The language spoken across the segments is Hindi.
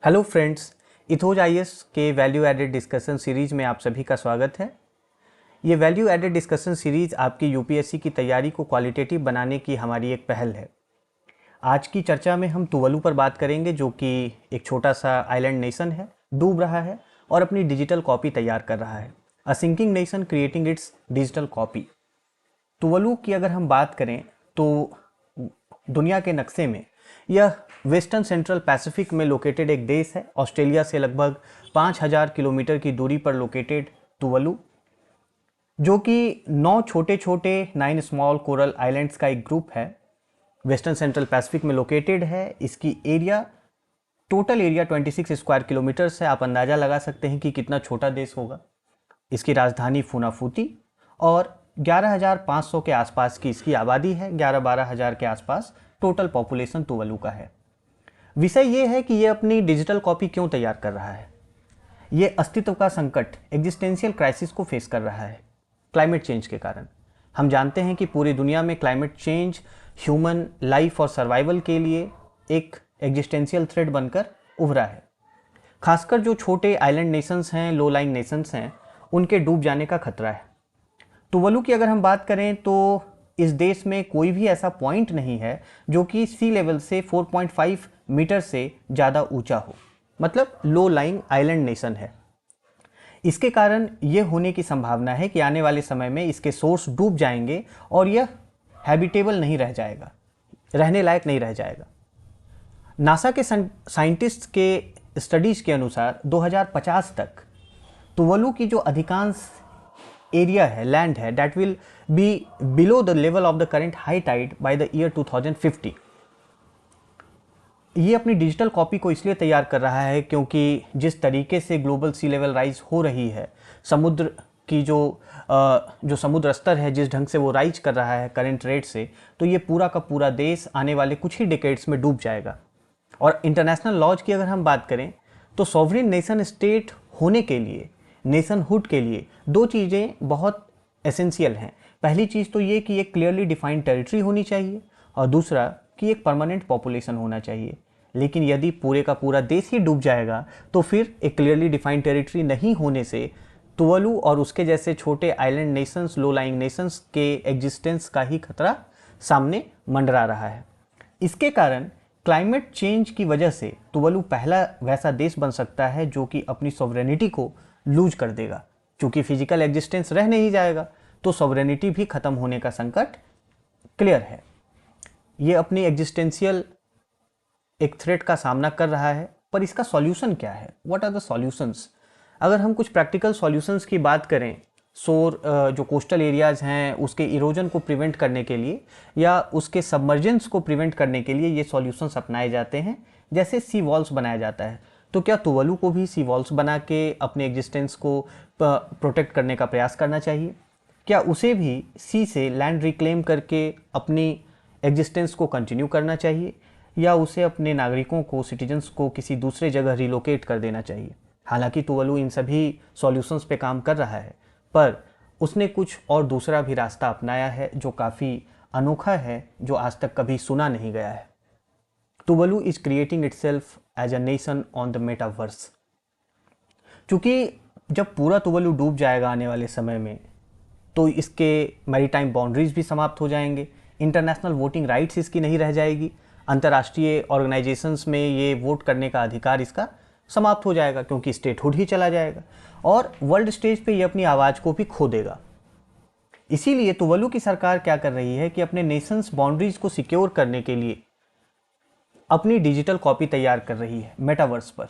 हेलो फ्रेंड्स, इथोज आईएएस के वैल्यू एडेड डिस्कशन सीरीज में आप सभी का स्वागत है। ये वैल्यू एडेड डिस्कशन सीरीज आपकी यूपीएससी की तैयारी को क्वालिटेटिव बनाने की हमारी एक पहल है। आज की चर्चा में हम तुवालू पर बात करेंगे, जो कि एक छोटा सा आइलैंड नेशन है, डूब रहा है और अपनी डिजिटल कॉपी तैयार कर रहा है। A sinking nation creating its digital copy. Tuvalu की अगर हम बात करें तो दुनिया के नक्शे में यह वेस्टर्न सेंट्रल पैसिफिक में लोकेटेड एक देश है। ऑस्ट्रेलिया से लगभग 5000 किलोमीटर की दूरी पर लोकेटेड तुवालू, जो कि 9 छोटे छोटे 9 स्मॉल कोरल आइलैंड्स का एक ग्रुप है, वेस्टर्न सेंट्रल पैसिफिक में लोकेटेड है। इसकी टोटल एरिया 26 स्क्वायर किलोमीटर है। आप अंदाज़ा लगा सकते हैं कि कितना छोटा देश होगा। इसकी राजधानी फूनाफूती और 11,500 के आसपास की इसकी आबादी है। 11-12 हज़ार के आसपास टोटल पॉपुलेशन तुवालू का है। विषय ये है कि ये अपनी डिजिटल कॉपी क्यों तैयार कर रहा है। ये अस्तित्व का संकट, एग्जिस्टेंशियल क्राइसिस को फेस कर रहा है क्लाइमेट चेंज के कारण। हम जानते हैं कि पूरी दुनिया में क्लाइमेट चेंज ह्यूमन लाइफ और सर्वाइवल के लिए एक एग्जिस्टेंशियल थ्रेट बनकर उभरा है। खासकर जो छोटे आइलैंड नेशंस हैं, लो लाइंग नेशंस हैं, उनके डूब जाने का खतरा है। तुवालू की अगर हम बात करें तो इस देश में कोई भी ऐसा पॉइंट नहीं है जो कि सी लेवल से 4.5 मीटर से ज़्यादा ऊंचा हो, मतलब लो लाइंग आइलैंड नेशन है। इसके कारण यह होने की संभावना है कि आने वाले समय में इसके सोर्स डूब जाएंगे और यह हैबिटेबल नहीं रह जाएगा, रहने लायक नहीं रह जाएगा। नासा के साइंटिस्ट के स्टडीज के अनुसार 2050 तक तुवालू की जो अधिकांश एरिया है, लैंड है, that will be below the level of the current high tide by the year 2050। ये अपनी डिजिटल कॉपी को इसलिए तैयार कर रहा है क्योंकि जिस तरीके से ग्लोबल सी लेवल राइज हो रही है, समुद्र की जो समुद्र स्तर है, जिस ढंग से वो राइज कर रहा है करेंट रेट से, तो ये पूरा का पूरा देश आने वाले कुछ ही डिकेड्स में डूब जाएगा। और इंटरनेशनल लॉज की अगर हम बात करें तो सॉवरेन नेशन स्टेट होने के लिए, नेशनहुड के लिए दो चीज़ें बहुत एसेंशियल हैं। पहली चीज़ तो ये कि एक क्लियरली डिफाइंड टेरिटरी होनी चाहिए और दूसरा कि एक परमानेंट पॉपुलेशन होना चाहिए। लेकिन यदि पूरे का पूरा देश ही डूब जाएगा तो फिर एक क्लियरली डिफाइंड टेरिटरी नहीं होने से तुवालू और उसके जैसे छोटे island Nations, low lying Nations के एग्जिस्टेंस का ही खतरा सामने मंडरा रहा है। इसके कारण क्लाइमेट चेंज की वजह से तुवालू पहला वैसा देश बन सकता है जो कि अपनी सॉवरेनिटी को लूज कर देगा। क्योंकि फिजिकल एग्जिस्टेंस रह नहीं जाएगा तो सॉवरेनिटी भी खत्म होने का संकट क्लियर है। ये अपनी एग्जिस्टेंशियल एक थ्रेट का सामना कर रहा है, पर इसका सॉल्यूशन क्या है? What are the solutions? अगर हम कुछ प्रैक्टिकल सॉल्यूशंस की बात करें, जो कोस्टल एरियाज हैं उसके इरोजन को प्रिवेंट करने के लिए या उसके सबमर्जेंस को प्रिवेंट करने के लिए ये सॉल्यूशंस अपनाए जाते हैं। जैसे सी वॉल्स बनाया जाता है, तो क्या तुवालू को भी सी वॉल्स बना के अपने एग्जिस्टेंस को प्रोटेक्ट करने का प्रयास करना चाहिए? क्या उसे भी सी से लैंड रिक्लेम करके अपनी एग्जिस्टेंस को कंटिन्यू करना चाहिए या उसे अपने नागरिकों को, सिटीजन्स को किसी दूसरे जगह रिलोकेट कर देना चाहिए? हालांकि तुवालू इन सभी सॉल्यूशंस पे काम कर रहा है, पर उसने कुछ और दूसरा भी रास्ता अपनाया है जो काफ़ी अनोखा है, जो आज तक कभी सुना नहीं गया है। Tuvalu is creating itself as a nation on the metaverse. चूँकि जब पूरा तुवालू डूब जाएगा आने वाले समय में, तो इसके मैरीटाइम बाउंड्रीज भी समाप्त हो जाएंगे, इंटरनेशनल वोटिंग राइट्स इसकी नहीं रह जाएगी, अंतर्राष्ट्रीय ऑर्गेनाइजेशंस में ये वोट करने का अधिकार इसका समाप्त हो जाएगा क्योंकि स्टेटहुड ही चला जाएगा और वर्ल्ड स्टेज पे ये अपनी आवाज़ को भी खो देगा। इसीलिए तुवालू की सरकार क्या कर रही है कि अपने नेशंस बाउंड्रीज को सिक्योर करने के लिए अपनी डिजिटल कॉपी तैयार कर रही है मेटावर्स पर।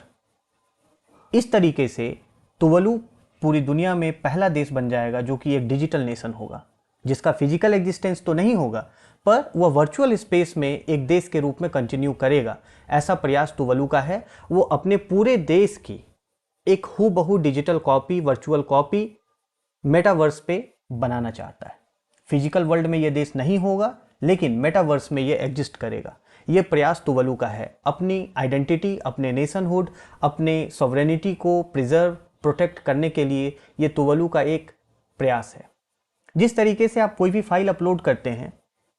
इस तरीके से तुवालू पूरी दुनिया में पहला देश बन जाएगा जो कि एक डिजिटल नेशन होगा, जिसका फिजिकल एग्जिस्टेंस तो नहीं होगा पर वह वर्चुअल स्पेस में एक देश के रूप में कंटिन्यू करेगा। ऐसा प्रयास तुवालू का है। वो अपने पूरे देश की एक हूबहू digital copy, virtual copy metaverse पे बनाना चाहता है। फिजिकल वर्ल्ड में यह देश नहीं होगा लेकिन मेटावर्स में यह एग्जिस्ट करेगा। ये प्रयास तुवालू का है अपनी आइडेंटिटी, अपने नेशनहुड, अपने सॉवरेनिटी को प्रिजर्व, प्रोटेक्ट करने के लिए ये तुवालू का एक प्रयास है। जिस तरीके से आप कोई भी फाइल अपलोड करते हैं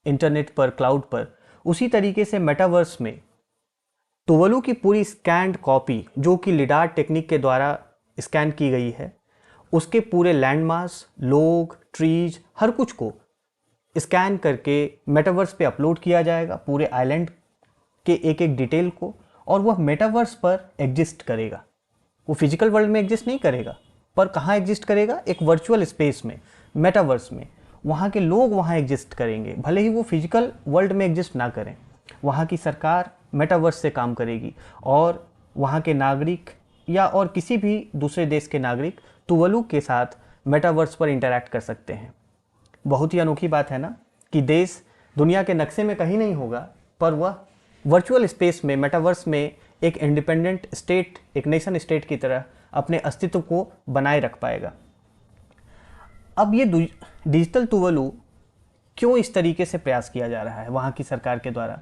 इंटरनेट पर, क्लाउड पर, उसी तरीके से मेटावर्स में तुवलू की पूरी स्कैन्ड कॉपी जो कि लिडार टेक्निक के द्वारा स्कैन की गई है, उसके पूरे लैंडमार्क्स, लोग, ट्रीज, हर कुछ को स्कैन करके मेटावर्स पे अपलोड किया जाएगा, पूरे आइलैंड के एक एक डिटेल को, और वह मेटावर्स पर एग्जिस्ट करेगा। वो फिजिकल वर्ल्ड में एग्जिस्ट नहीं करेगा, पर कहाँ एग्जिस्ट करेगा? एक वर्चुअल स्पेस में, मेटावर्स में। वहाँ के लोग वहाँ एग्जिस्ट करेंगे, भले ही वो फिजिकल वर्ल्ड में एग्जिस्ट ना करें। वहाँ की सरकार मेटावर्स से काम करेगी और वहाँ के नागरिक या और किसी भी दूसरे देश के नागरिक तुवलू के साथ मेटावर्स पर इंटरैक्ट कर सकते हैं। बहुत ही अनोखी बात है ना कि देश दुनिया के नक्शे में कहीं नहीं होगा, पर वह वर्चुअल स्पेस में, मेटावर्स में एक इंडिपेंडेंट स्टेट, एक नेशन स्टेट की तरह अपने अस्तित्व को बनाए रख पाएगा। अब ये डिजिटल तुवलू क्यों इस तरीके से प्रयास किया जा रहा है वहाँ की सरकार के द्वारा?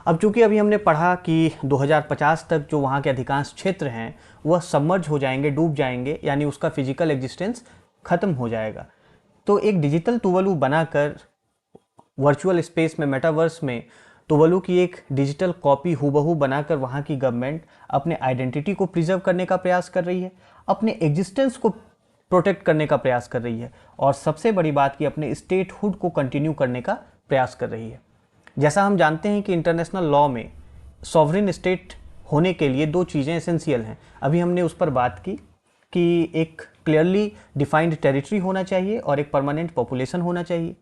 अब चूंकि अभी हमने पढ़ा कि 2050 तक जो वहाँ के अधिकांश क्षेत्र हैं वह सबमर्ज हो जाएंगे, डूब जाएंगे, यानी उसका फिजिकल एग्जिस्टेंस खत्म हो जाएगा। तो एक डिजिटल तुवलू बनाकर वर्चुअल स्पेस में, मेटावर्स में तुवलू की एक डिजिटल कॉपी हूबहू बनाकर वहाँ की गवर्नमेंट अपने आइडेंटिटी को प्रिजर्व करने का प्रयास कर रही है, अपने एग्जिस्टेंस को प्रोटेक्ट करने का प्रयास कर रही है, और सबसे बड़ी बात कि अपने स्टेटहुड को कंटिन्यू करने का प्रयास कर रही है। जैसा हम जानते हैं कि इंटरनेशनल लॉ में सॉवरेन स्टेट होने के लिए दो चीज़ें एसेंशियल हैं। अभी हमने उस पर बात की कि एक क्लियरली डिफाइंड टेरिटरी होना चाहिए और एक परमानेंट पॉपुलेशन होना चाहिए।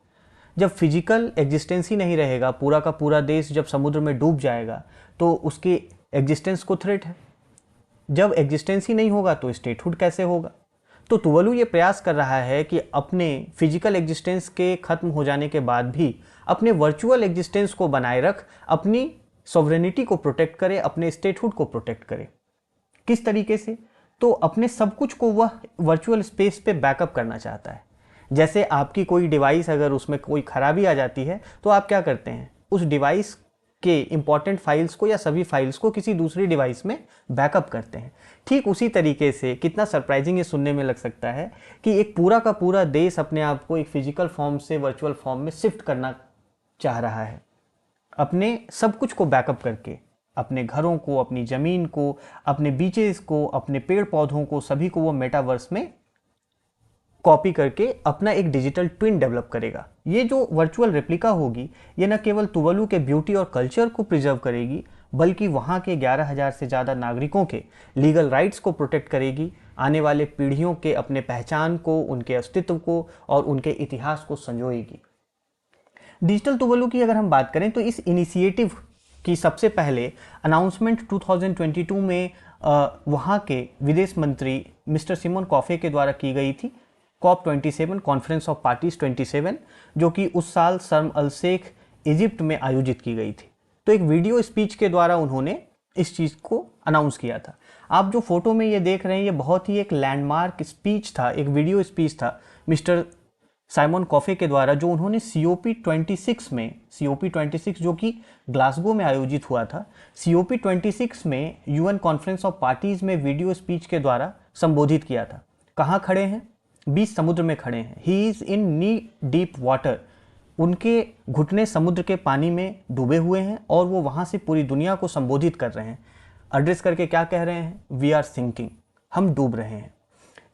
जब फिजिकल एग्जिस्टेंस ही नहीं रहेगा, पूरा का पूरा देश जब समुद्र में डूब जाएगा तो उसके एग्जिस्टेंस को थ्रेट है। जब एग्जिस्टेंस ही नहीं होगा तो स्टेटहुड कैसे होगा? तो तुवलू ये प्रयास कर रहा है कि अपने फिजिकल एग्जिस्टेंस के खत्म हो जाने के बाद भी अपने वर्चुअल एग्जिस्टेंस को बनाए रख अपनी सॉवरेनिटी को प्रोटेक्ट करे, अपने स्टेटहुड को प्रोटेक्ट करे। किस तरीके से? तो अपने सब कुछ को वह वर्चुअल स्पेस पे बैकअप करना चाहता है। जैसे आपकी कोई डिवाइस, अगर उसमें कोई खराबी आ जाती है तो आप क्या करते हैं? उस डिवाइस के इंपॉर्टेंट फाइल्स को या सभी फाइल्स को किसी दूसरी डिवाइस में बैकअप करते हैं। ठीक उसी तरीके से, कितना सरप्राइजिंग ये सुनने में लग सकता है कि एक पूरा का पूरा देश अपने आप को एक फिजिकल फॉर्म से वर्चुअल फॉर्म में शिफ्ट करना चाह रहा है, अपने सब कुछ को बैकअप करके, अपने घरों को, अपनी ज़मीन को, अपने बीचेस को, अपने पेड़ पौधों को, सभी को वो मेटावर्स में कॉपी करके अपना एक डिजिटल ट्विन डेवलप करेगा। ये जो वर्चुअल रेप्लिका होगी, ये न केवल तुवलू के ब्यूटी और कल्चर को प्रिजर्व करेगी, बल्कि वहाँ के 11,000 से ज़्यादा नागरिकों के लीगल राइट्स को प्रोटेक्ट करेगी, आने वाले पीढ़ियों के अपने पहचान को, उनके अस्तित्व को और उनके इतिहास को संजोएगी। डिजिटल तुवलू की अगर हम बात करें तो इस इनिशिएटिव की सबसे पहले अनाउंसमेंट 2022 में वहाँ के विदेश मंत्री मिस्टर सिमोन कॉफे के द्वारा की गई थी, COP27 कॉन्फ्रेंस ऑफ पार्टीज 27, जो कि उस साल शर्म अल शेख इजिप्ट में आयोजित की गई थी। तो एक वीडियो स्पीच के द्वारा उन्होंने इस चीज़ को अनाउंस किया था। आप जो फोटो में ये देख रहे हैं, ये बहुत ही एक लैंडमार्क स्पीच था, एक वीडियो स्पीच था मिस्टर साइमन कॉफे के द्वारा, जो उन्होंने COP26 में, COP26 जो कि ग्लासगो में आयोजित हुआ था, COP26 में UN कॉन्फ्रेंस ऑफ पार्टीज में वीडियो स्पीच के द्वारा संबोधित किया था। कहाँ खड़े हैं? बीच समुद्र में खड़े हैं। He is in knee deep water, उनके घुटने समुद्र के पानी में डूबे हुए हैं और वो वहाँ से पूरी दुनिया को संबोधित कर रहे हैं। एड्रेस करके क्या कह रहे हैं? वी आर सिंकिंग, हम डूब रहे हैं।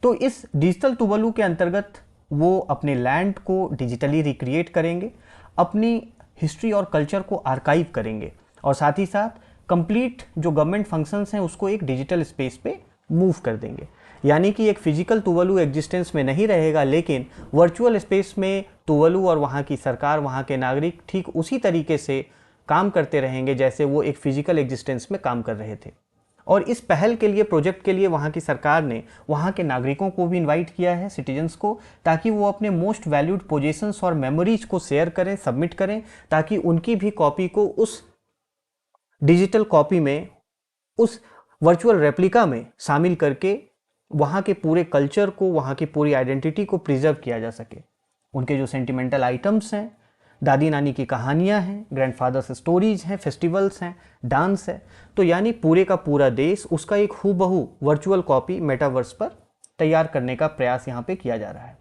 तो इस डिजिटल तुवलू के अंतर्गत वो अपने लैंड को डिजिटली रिक्रिएट करेंगे, अपनी हिस्ट्री और कल्चर को आर्काइव करेंगे, और साथ ही साथ कंप्लीट जो गवर्नमेंट फंक्शंस हैं उसको एक डिजिटल स्पेस पे मूव कर देंगे। यानी कि एक फिजिकल तुवलू एग्जिस्टेंस में नहीं रहेगा, लेकिन वर्चुअल स्पेस में तुवलू और वहाँ की सरकार, वहाँ के नागरिक ठीक उसी तरीके से काम करते रहेंगे जैसे वो एक फिजिकल एग्जिस्टेंस में काम कर रहे थे। और इस पहल के लिए, प्रोजेक्ट के लिए वहाँ की सरकार ने वहाँ के नागरिकों को भी इनवाइट किया है, सिटीजन्स को, ताकि वो अपने मोस्ट वैल्यूड पोजीशंस और मेमोरीज को शेयर करें, सबमिट करें, ताकि उनकी भी कॉपी को उस डिजिटल कॉपी में, उस वर्चुअल रेप्लिका में शामिल करके वहाँ के पूरे कल्चर को, वहाँ की पूरी आइडेंटिटी को प्रिजर्व किया जा सके। उनके जो सेंटिमेंटल आइटम्स हैं, दादी नानी की कहानियाँ हैं, ग्रैंडफादर्स स्टोरीज हैं, फेस्टिवल्स हैं, डांस है, तो यानी पूरे का पूरा देश उसका एक हूबहू वर्चुअल कॉपी मेटावर्स पर तैयार करने का प्रयास यहाँ पे किया जा रहा है।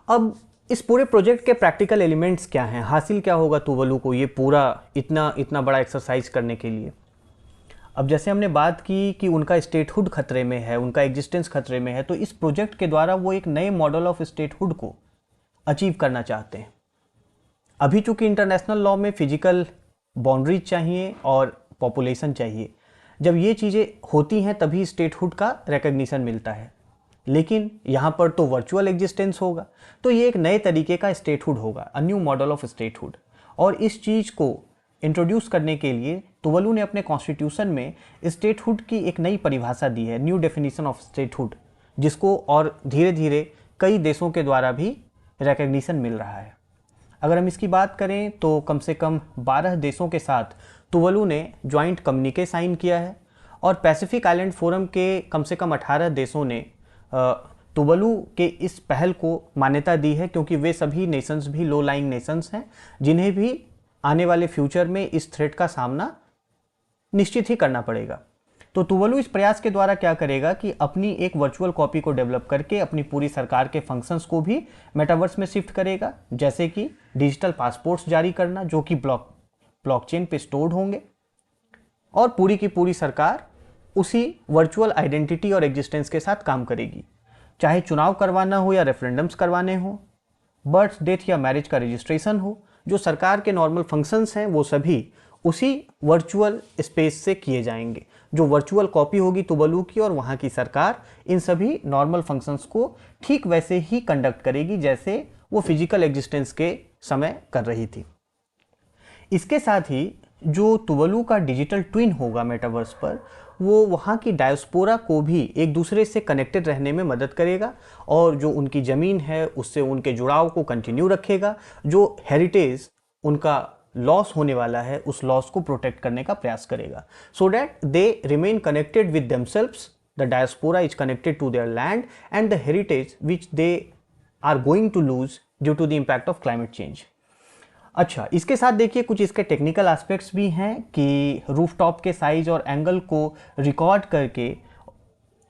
अब इस पूरे प्रोजेक्ट के प्रैक्टिकल एलिमेंट्स क्या हैं? हासिल क्या होगा तुवलू को ये पूरा इतना बड़ा एक्सरसाइज करने के लिए? अब जैसे हमने बात की कि उनका स्टेटहुड खतरे में है, उनका एग्जिस्टेंस खतरे में है, तो इस प्रोजेक्ट के द्वारा वो एक नए मॉडल ऑफ स्टेटहुड को अचीव करना चाहते हैं। अभी चूंकि इंटरनेशनल लॉ में फिजिकल बाउंड्रीज चाहिए और पॉपुलेशन चाहिए, जब ये चीज़ें होती हैं तभी स्टेटहुड का रिकग्निशन मिलता है। लेकिन यहाँ पर तो वर्चुअल एग्जिस्टेंस होगा, तो ये एक नए तरीके का स्टेटहुड होगा, a new model of statehood. और इस चीज़ को इंट्रोड्यूस करने के लिए तुवलु ने अपने कॉन्स्टिट्यूशन में स्टेटहुड की एक नई परिभाषा दी है, न्यू डेफिनेशन ऑफ स्टेटहुड, जिसको और धीरे धीरे कई देशों के द्वारा भी रिकग्निशन मिल रहा है। अगर हम इसकी बात करें तो कम से कम 12 देशों के साथ तुवलु ने ज्वाइंट कम्युनिके साइन किया है और पैसिफिक आइलैंड फोरम के कम से कम 18 देशों ने तुवलु के इस पहल को मान्यता दी है, क्योंकि वे सभी नेशंस भी लो लाइंग नेशंस हैं जिन्हें भी आने वाले फ्यूचर में इस थ्रेट का सामना निश्चित ही करना पड़ेगा। तो तुवलु इस प्रयास के द्वारा क्या करेगा कि अपनी एक वर्चुअल कॉपी को डेवलप करके अपनी पूरी सरकार के फंक्शंस को भी मेटावर्स में शिफ्ट करेगा, जैसे कि डिजिटल पासपोर्ट्स जारी करना जो कि ब्लॉकचेन पे स्टोर्ड होंगे, और पूरी की पूरी सरकार उसी वर्चुअल आइडेंटिटी और एग्जिस्टेंस के साथ काम करेगी। चाहे चुनाव करवाना हो या रेफरेंडम्स करवाने हो, बर्थ, डेथ या मैरिज का रजिस्ट्रेशन हो, जो सरकार के नॉर्मल फंक्शंस हैं वो सभी उसी वर्चुअल स्पेस से किए जाएंगे। जो वर्चुअल कॉपी होगी तुवलु की, और वहाँ की सरकार इन सभी नॉर्मल फंक्शंस को ठीक वैसे ही कंडक्ट करेगी जैसे वो फिजिकल एग्जिस्टेंस के समय कर रही थी। इसके साथ ही जो तुवलु का डिजिटल ट्विन होगा मेटावर्स पर, वो वहाँ की डायस्पोरा को भी एक दूसरे से कनेक्टेड रहने में मदद करेगा और जो उनकी ज़मीन है उससे उनके जुड़ाव को कंटिन्यू रखेगा। जो हेरिटेज उनका लॉस होने वाला है उस लॉस को प्रोटेक्ट करने का प्रयास करेगा, so that they remain connected with themselves. The diaspora is connected to their land and the heritage which they are going to lose due to the impact of climate change. अच्छा, इसके साथ देखिए कुछ इसके टेक्निकल एस्पेक्ट्स भी हैं कि रूफटॉप के साइज और एंगल को रिकॉर्ड करके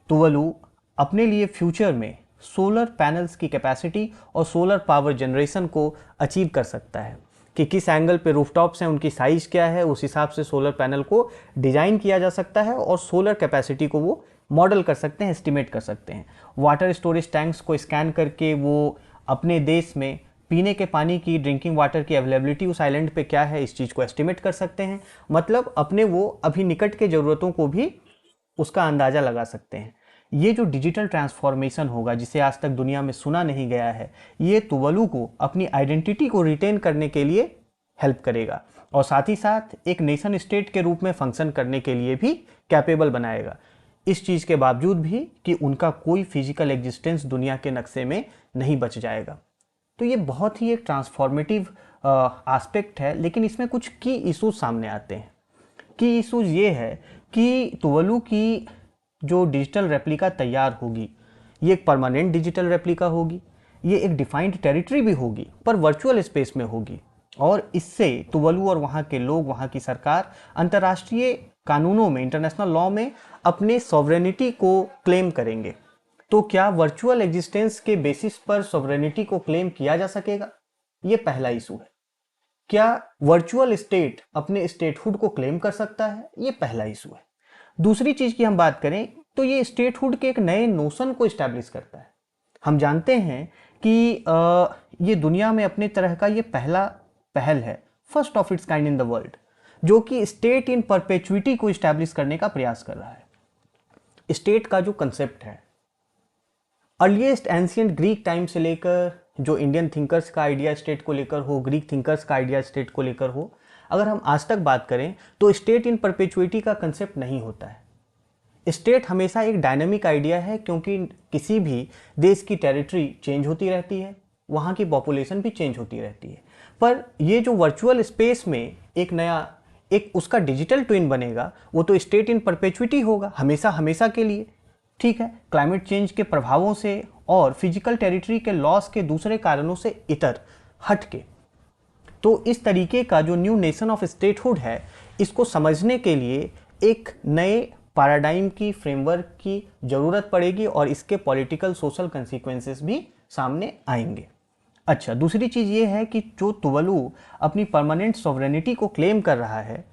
तुवलु अपने लिए फ्यूचर में सोलर पैनल्स की कैपेसिटी और सोलर पावर जनरेशन को अचीव कर सकता है कि किस एंगल पे रूफटॉप्स हैं, उनकी साइज़ क्या है, उस हिसाब से सोलर पैनल को डिज़ाइन किया जा सकता है और सोलर कैपेसिटी को वो मॉडल कर सकते हैं, एस्टिमेट कर सकते हैं। वाटर स्टोरेज टैंक्स को स्कैन करके वो अपने देश में पीने के पानी की, ड्रिंकिंग वाटर की अवेलेबिलिटी उस आइलैंड पे क्या है, इस चीज़ को एस्टिमेट कर सकते हैं। मतलब अपने वो अभी निकट के ज़रूरतों को भी उसका अंदाज़ा लगा सकते हैं। ये जो डिजिटल ट्रांसफॉर्मेशन होगा जिसे आज तक दुनिया में सुना नहीं गया है, ये तुवलु को अपनी आइडेंटिटी को रिटेन करने के लिए हेल्प करेगा और साथ ही साथ एक नेशन स्टेट के रूप में फंक्शन करने के लिए भी कैपेबल बनाएगा, इस चीज़ के बावजूद भी कि उनका कोई फिजिकल एग्जिस्टेंस दुनिया के नक्शे में नहीं बच जाएगा। तो ये बहुत ही एक ट्रांसफॉर्मेटिव एस्पेक्ट है, लेकिन इसमें कुछ की इशूज सामने आते हैं। की इशूज ये है कि तुवलु की जो डिजिटल रेप्लिका तैयार होगी, ये एक परमानेंट डिजिटल रेप्लिका होगी, ये एक डिफाइंड टेरिटरी भी होगी पर वर्चुअल स्पेस में होगी, और इससे तुवलु और वहाँ के लोग, वहाँ की सरकार अंतर्राष्ट्रीय कानूनों में, इंटरनेशनल लॉ में अपने सॉवरेनिटी को क्लेम करेंगे। तो क्या वर्चुअल एग्जिस्टेंस के बेसिस पर सॉवरेनिटी को क्लेम किया जा सकेगा? ये पहला इशू है। क्या वर्चुअल स्टेट अपने स्टेटहुड को क्लेम कर सकता है? ये पहला इशू है। दूसरी चीज की हम बात करें तो ये स्टेटहुड के एक नए नोशन को इस्टेब्लिश करता है। हम जानते हैं कि ये दुनिया में अपने तरह का ये पहला पहल है, first of its kind in the world, जो कि स्टेट इन परपेचुइटी को इस्टेब्लिश करने का प्रयास कर रहा है। स्टेट का जो कंसेप्ट है, अर्लीस्ट एंशियंट ग्रीक टाइम से लेकर जो इंडियन थिंकर्स का आइडिया स्टेट को लेकर हो, ग्रीक थिंकर्स का आइडिया स्टेट को लेकर हो, अगर हम आज तक बात करें तो स्टेट इन परपेचुइटी का कंसेप्ट नहीं होता है। स्टेट हमेशा एक डायनामिक आइडिया है, क्योंकि किसी भी देश की टेरिटरी चेंज होती रहती है, वहाँ की पॉपुलेशन भी चेंज होती रहती है। पर ये जो वर्चुअल स्पेस में एक नया एक उसका डिजिटल ट्विन बनेगा, वो तो स्टेट इन परपेचुइटी होगा, हमेशा हमेशा के लिए। ठीक है, क्लाइमेट चेंज के प्रभावों से और फिजिकल टेरिटरी के लॉस के दूसरे कारणों से इतर हट के। तो इस तरीके का जो न्यू नेशन ऑफ स्टेटहुड है, इसको समझने के लिए एक नए पैराडाइम की, फ्रेमवर्क की ज़रूरत पड़ेगी और इसके पॉलिटिकल सोशल कंसिक्वेंसेस भी सामने आएंगे। अच्छा, दूसरी चीज़ ये है कि जो तुवलु अपनी परमानेंट सॉवरेनिटी को क्लेम कर रहा है,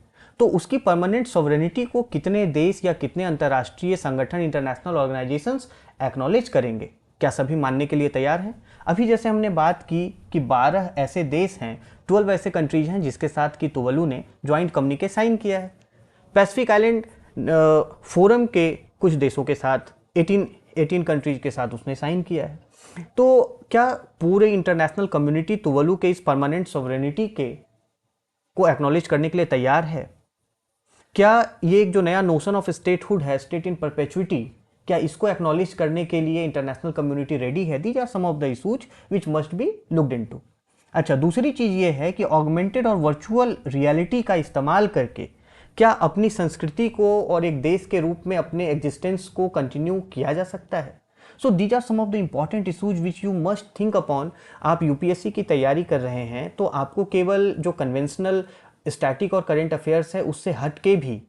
तो उसकी परमानेंट सॉवरेनिटी को कितने देश या कितने अंतर्राष्ट्रीय संगठन, इंटरनेशनल ऑर्गेनाइजेशंस एक्नॉलेज करेंगे? क्या सभी मानने के लिए तैयार हैं? अभी जैसे हमने बात की कि 12 ऐसे देश हैं, 12 ऐसे कंट्रीज हैं जिसके साथ कि तुवालू ने ज्वाइंट कम्युनिके साइन किया है। पैसिफिक आइलैंड फोरम के कुछ देशों के साथ 18 कंट्रीज के साथ उसने साइन किया है। तो क्या पूरे इंटरनेशनल कम्युनिटी तुवालू के इस परमानेंट सॉवरेनिटी को एक्नॉलेज करने के लिए तैयार है? क्या ये एक जो नया नोशन ऑफ स्टेटहुड है, स्टेट इन परपेचुइटी, क्या इसको एक्नॉलेज करने के लिए इंटरनेशनल कम्युनिटी रेडी है? These are some of the issues which must be looked into. अच्छा, दूसरी चीज ये है कि ऑगमेंटेड और वर्चुअल रियलिटी का इस्तेमाल करके क्या अपनी संस्कृति को और एक देश के रूप में अपने एग्जिस्टेंस को कंटिन्यू किया जा सकता है? So these are some of the important issues which you must think upon. आप यूपीएससी की तैयारी कर रहे हैं तो आपको केवल जो कन्वेंशनल स्टैटिक और करेंट अफेयर्स है उससे हट के भी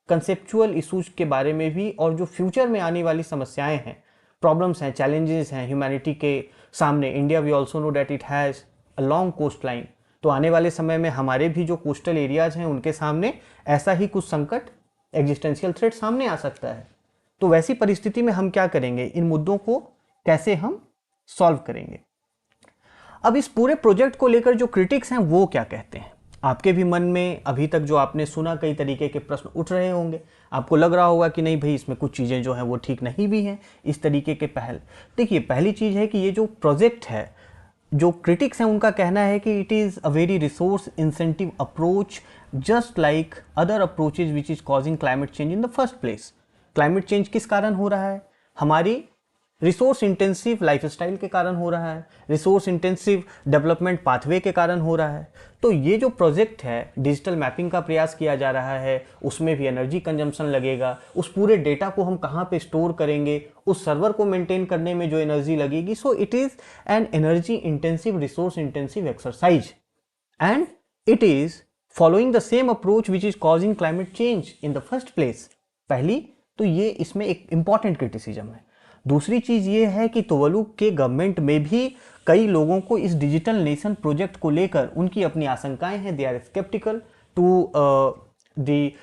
कंसेप्चुअल इशूज के बारे में भी, और जो फ्यूचर में आने वाली समस्याएं हैं, प्रॉब्लम्स हैं, चैलेंजेस हैं ह्यूमैनिटी के सामने। India, we also know that it has a long coastline, तो आने वाले समय में हमारे भी जो कोस्टल एरियाज हैं उनके सामने ऐसा ही कुछ संकट, एग्जिस्टेंशियल थ्रेट सामने आ सकता है। तो वैसी परिस्थिति में हम क्या करेंगे? इन मुद्दों को कैसे हम सॉल्व करेंगे? अब इस पूरे प्रोजेक्ट को लेकर जो क्रिटिक्स हैं वो क्या कहते हैं? आपके भी मन में अभी तक जो आपने सुना कई तरीके के प्रश्न उठ रहे होंगे। आपको लग रहा होगा कि नहीं भाई, इसमें कुछ चीज़ें जो हैं वो ठीक नहीं भी हैं, इस तरीके के पहल। देखिए, पहली चीज़ है कि ये जो प्रोजेक्ट है, जो क्रिटिक्स हैं उनका कहना है कि it is a very resource incentive approach, just like other approaches which is causing climate change in the first place. Climate change किस कारण हो रहा है? हमारी रिसोर्स इंटेंसिव लाइफस्टाइल के कारण हो रहा है, रिसोर्स इंटेंसिव डेवलपमेंट पाथवे के कारण हो रहा है। तो ये जो प्रोजेक्ट है, डिजिटल मैपिंग का प्रयास किया जा रहा है, उसमें भी एनर्जी कंजम्पशन लगेगा। उस पूरे डेटा को हम कहाँ पे स्टोर करेंगे, उस सर्वर को मेंटेन करने में जो एनर्जी लगेगी। So it is an energy intensive, resource intensive exercise, and it is following the same approach which is causing climate change in the first place. पहली तो ये इसमें एक इंपॉर्टेंट क्रिटिसिज्म है। दूसरी चीज ये है कि तुवालू के गवर्नमेंट में भी कई लोगों को इस डिजिटल नेशन प्रोजेक्ट को लेकर उनकी अपनी आशंकाएं हैं। They are sceptical to the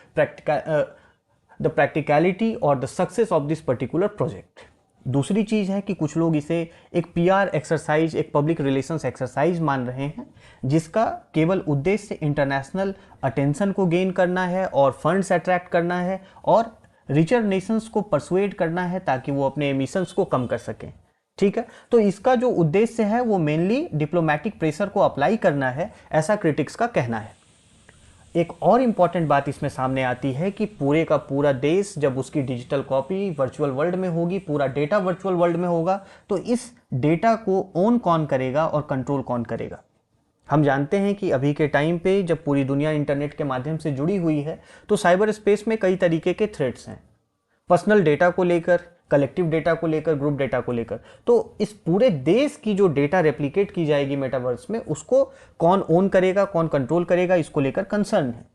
practicality और the success of this particular project. दूसरी चीज है कि कुछ लोग इसे एक पीआर एक्सरसाइज, एक पब्लिक रिलेशंस एक्सरसाइज मान रहे हैं, जिसका केवल उद्देश्य इंटरनेशनल अटेंशन को गेन करना है और फंड्स अट्रैक्ट करना है और रिचर नेशंस को परसुएड करना है ताकि वो अपने एमिशंस को कम कर सकें। ठीक है, तो इसका जो उद्देश्य है वो मेनली डिप्लोमेटिक प्रेशर को अप्लाई करना है, ऐसा क्रिटिक्स का कहना है। एक और इंपॉर्टेंट बात इसमें सामने आती है कि पूरे का पूरा देश जब उसकी डिजिटल कॉपी वर्चुअल वर्ल्ड में होगी, पूरा डेटा वर्चुअल वर्ल्ड में होगा, तो इस डेटा को ओन कौन करेगा और कंट्रोल कौन करेगा? हम जानते हैं कि अभी के टाइम पे जब पूरी दुनिया इंटरनेट के माध्यम से जुड़ी हुई है तो साइबर स्पेस में कई तरीके के थ्रेट्स हैं, पर्सनल डेटा को लेकर, कलेक्टिव डेटा को लेकर, ग्रुप डेटा को लेकर। तो इस पूरे देश की जो डेटा रेप्लिकेट की जाएगी मेटावर्स में, उसको कौन ओन करेगा, कौन कंट्रोल करेगा, इसको लेकर कंसर्न है।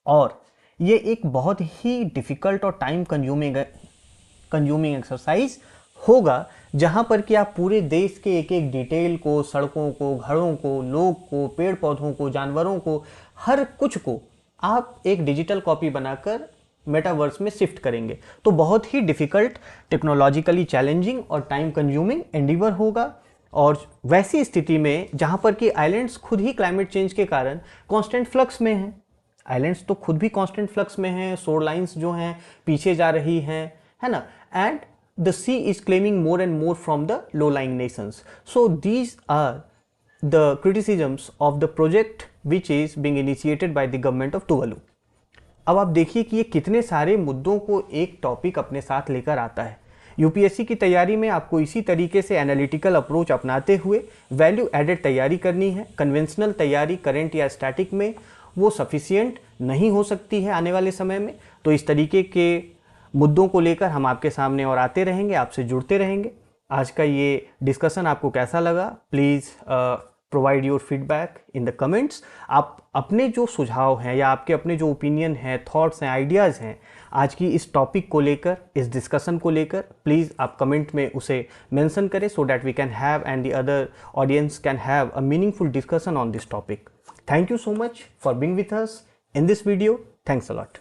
और ये एक बहुत ही डिफिकल्ट और टाइम कंज्यूमिंग एक्सरसाइज होगा, जहां पर कि आप पूरे देश के एक एक डिटेल को, सड़कों को, घरों को, लोग को, पेड़ पौधों को, जानवरों को, हर कुछ को आप एक डिजिटल कॉपी बनाकर मेटावर्स में शिफ्ट करेंगे। तो बहुत ही डिफिकल्ट, टेक्नोलॉजिकली चैलेंजिंग और टाइम कंज्यूमिंग एंडीवर होगा। और वैसी स्थिति में जहां पर कि आइलैंड्स खुद ही क्लाइमेट चेंज के कारण कांस्टेंट फ्लक्स में हैं, आइलैंड्स तो खुद भी कांस्टेंट फ्लक्स में हैं, शोर लाइन्स जो हैं पीछे जा रही हैं, है ना, and the sea is claiming more and more from the low-lying nations. So these are the criticisms of the project which is being initiated by the government of Tuvalu. अब आप देखिए कि ये कितने सारे मुद्दों को एक टॉपिक अपने साथ लेकर आता है। यूपीएससी की तैयारी में आपको इसी तरीके से एनालिटिकल अप्रोच अपनाते हुए वैल्यू एडेड तैयारी करनी है। कन्वेंशनल तैयारी करेंट या स्टैटिक में वो सफिशिएंट नहीं हो सकती है आने वाले समय में। तो इस तरीके के मुद्दों को लेकर हम आपके सामने और आते रहेंगे, आपसे जुड़ते रहेंगे। आज का ये डिस्कशन आपको कैसा लगा? Please provide your feedback in the comments. आप अपने जो सुझाव हैं या आपके अपने जो ओपिनियन हैं, थॉट्स हैं, आइडियाज़ हैं आज की इस टॉपिक को लेकर, इस डिस्कशन को लेकर, प्लीज़ आप कमेंट में उसे मेंशन करें so that we can have and the other audience can have a meaningful discussion on this topic. Thank you so much for being with us in this video. Thanks a lot.